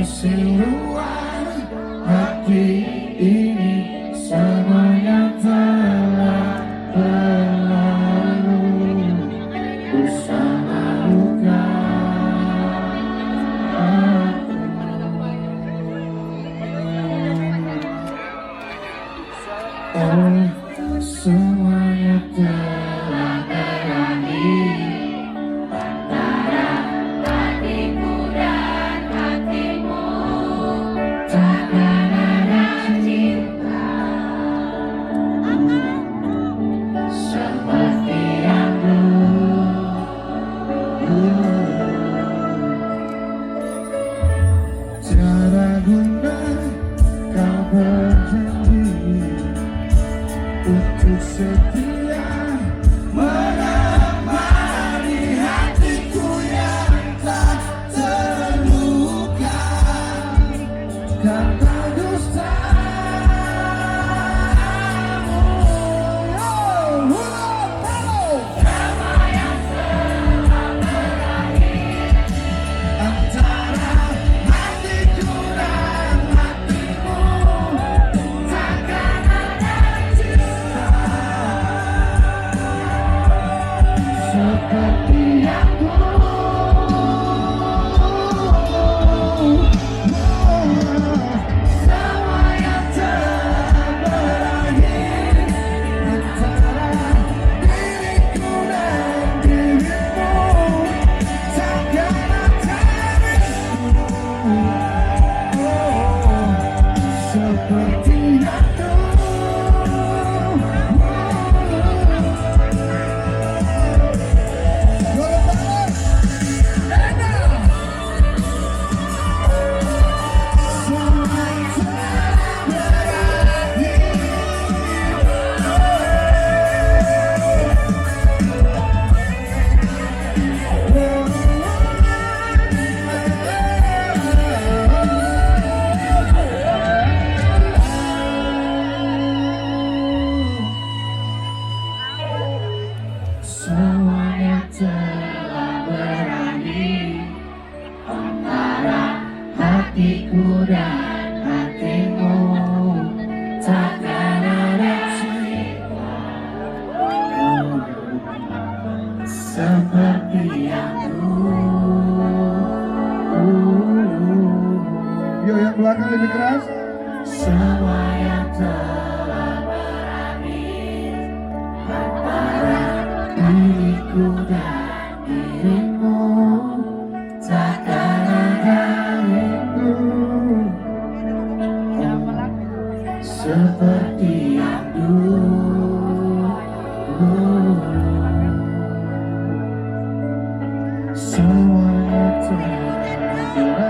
Keseruan hati ini semuanya telah berlalu bersama luka aku. Semuanya telah berakhir antara hatiku dan hatimu. Takkan ada cinta seperti yang dulu. Tiada guna kau berjanji untuk setia menemani hatiku yang tak terluka karena dustamu. Nama yang telah berakhir antara hatiku dan hatimu. Takkan ada cinta seperti yang dulu. Semua yang telah berakhir antara diriku dan dirimu. Takkan ada seperti yang dulu. Semuanya telah berakhir antara hatiku dan hatimu. Takkan ada cinta seperti yang dulu. Yo, yang belakang lebih keras. Semuanya telah berakhir antara diriku dan dirimu. Takkan ada rindu seperti yang dulu. Semuanya telah berakhir